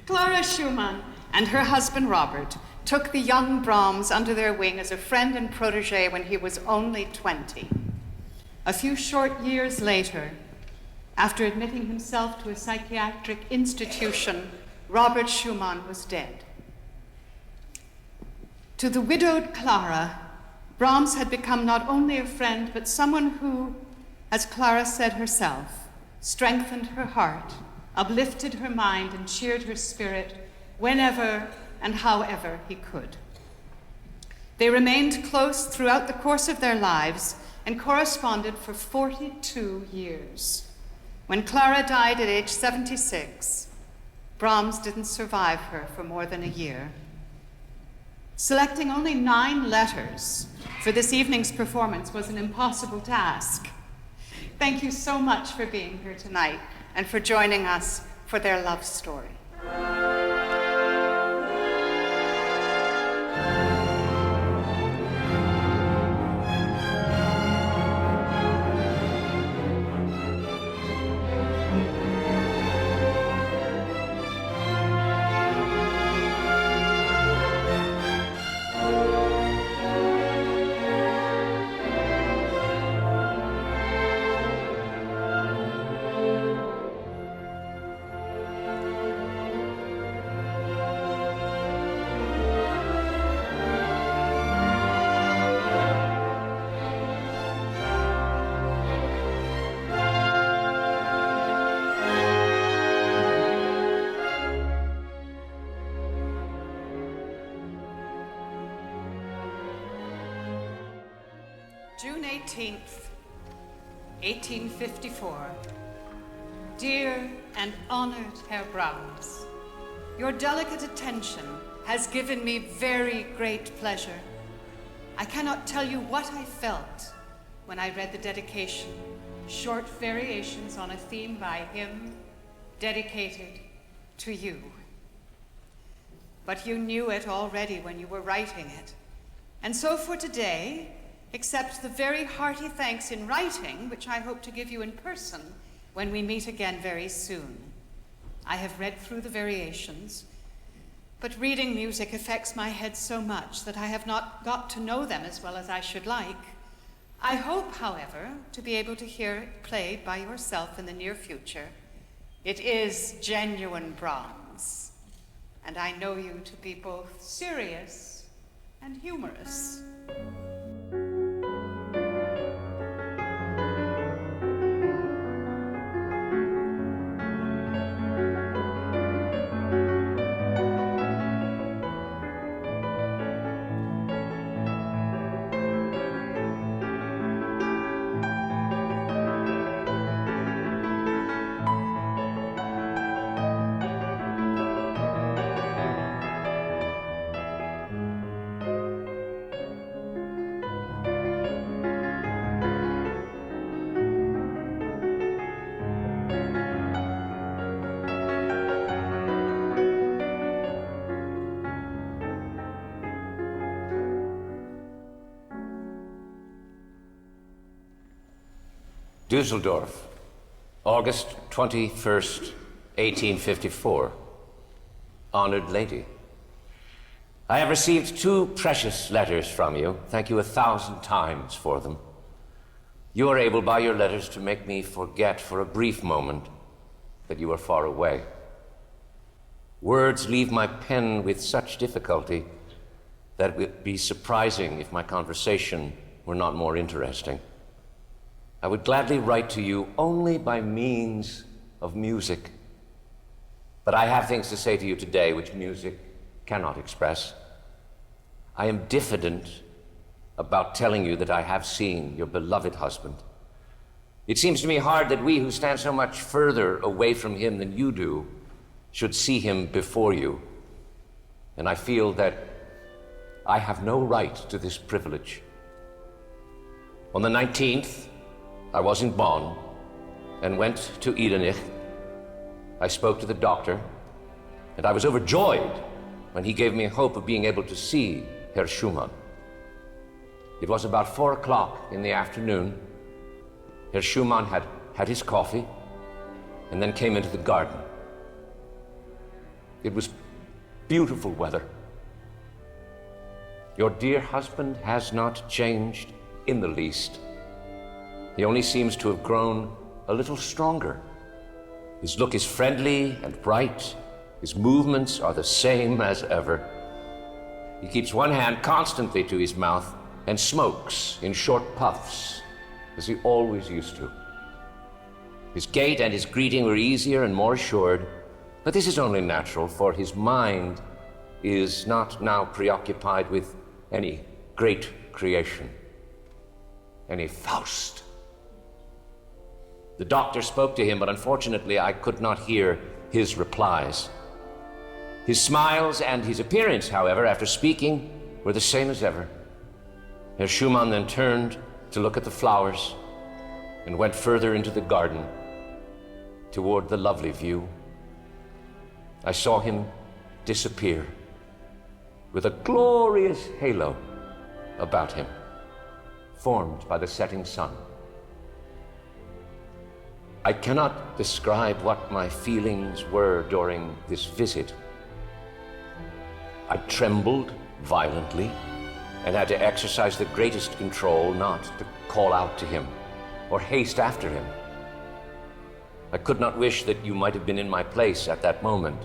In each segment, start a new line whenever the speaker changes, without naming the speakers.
Clara Schumann and her husband Robert took the young Brahms under their wing as a friend and protege when he was only 20. A few short years later, after admitting himself to a psychiatric institution, Robert Schumann was dead. To the widowed Clara, Brahms had become not only a friend, but someone who, as Clara said herself, strengthened her heart, uplifted her mind, and cheered her spirit whenever and however he could. They remained close throughout the course of their lives and corresponded for 42 years. When Clara died at age 76, Brahms didn't survive her for more than a year. Selecting only 9 letters for this evening's performance was an impossible task. Thank you so much for being here tonight and for joining us for their love story. June 18th, 1854. Dear and honored Herr Brahms, your delicate attention has given me very great pleasure. I cannot tell you what I felt when I read the dedication, short variations on a theme by him, dedicated to you. But you knew it already when you were writing it. And so for today, accept the very hearty thanks in writing, which I hope to give you in person when we meet again very soon. I have read through the variations, but reading music affects my head so much that I have not got to know them as well as I should like. I hope, however, to be able to hear it played by yourself in the near future. It is genuine Brahms, and I know you to be both serious and humorous.
Düsseldorf, August 21st, 1854. Honored Lady, I have received 2 precious letters from you. Thank you 1,000 times for them. You are able by your letters to make me forget for a brief moment that you are far away. Words leave my pen with such difficulty that it would be surprising if my conversation were not more interesting. I would gladly write to you only by means of music. But I have things to say to you today which music cannot express. I am diffident about telling you that I have seen your beloved husband. It seems to me hard that we who stand so much further away from him than you do should see him before you. And I feel that I have no right to this privilege. On the 19th, I was in Bonn and went to Edenich. I spoke to the doctor, and I was overjoyed when he gave me hope of being able to see Herr Schumann. It was about 4 o'clock in the afternoon. Herr Schumann had his coffee and then came into the garden. It was beautiful weather. Your dear husband has not changed in the least. He only seems to have grown a little stronger. His look is friendly and bright. His movements are the same as ever. He keeps one hand constantly to his mouth and smokes in short puffs, as he always used to. His gait and his greeting were easier and more assured, but this is only natural, for his mind is not now preoccupied with any great creation, any Faust. The doctor spoke to him, but unfortunately I could not hear his replies. His smiles and his appearance, however, after speaking, were the same as ever. Herr Schumann then turned to look at the flowers and went further into the garden toward the lovely view. I saw him disappear with a glorious halo about him, formed by the setting sun. I cannot describe what my feelings were during this visit. I trembled violently and had to exercise the greatest control not to call out to him or haste after him. I could not wish that you might have been in my place at that moment,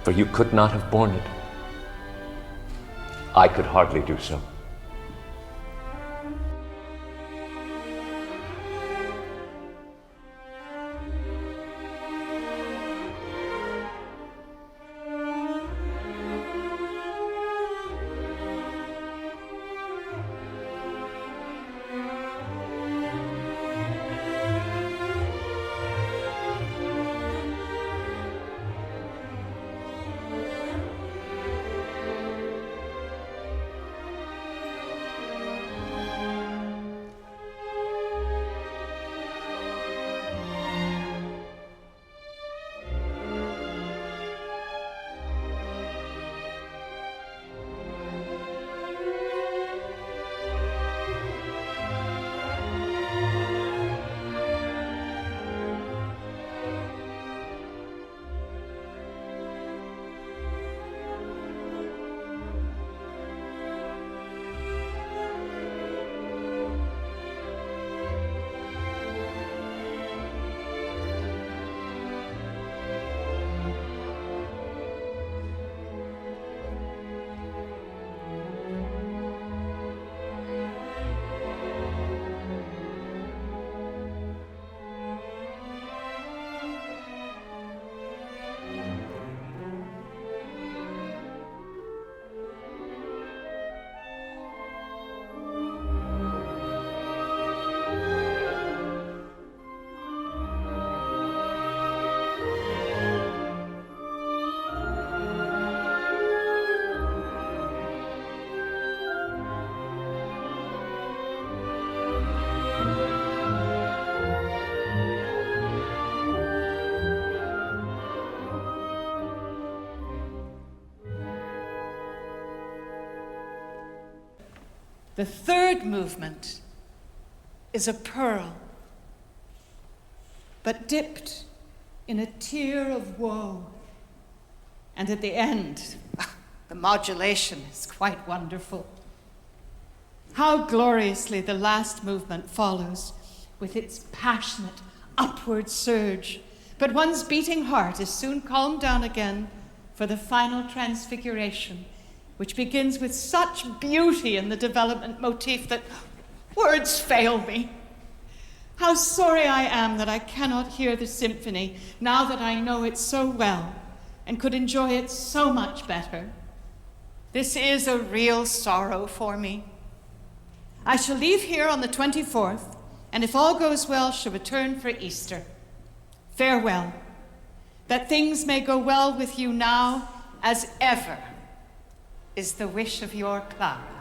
for you could not have borne it. I could hardly do so.
The third movement is a pearl, but dipped in a tear of woe. And at the end, the modulation is quite wonderful. How gloriously the last movement follows with its passionate upward surge. But one's beating heart is soon calmed down again for the final transfiguration, which begins with such beauty in the development motif that words fail me. How sorry I am that I cannot hear the symphony now that I know it so well and could enjoy it so much better. This is a real sorrow for me. I shall leave here on the 24th, and if all goes well, shall return for Easter. Farewell, that things may go well with you now as ever is the wish of your Clara.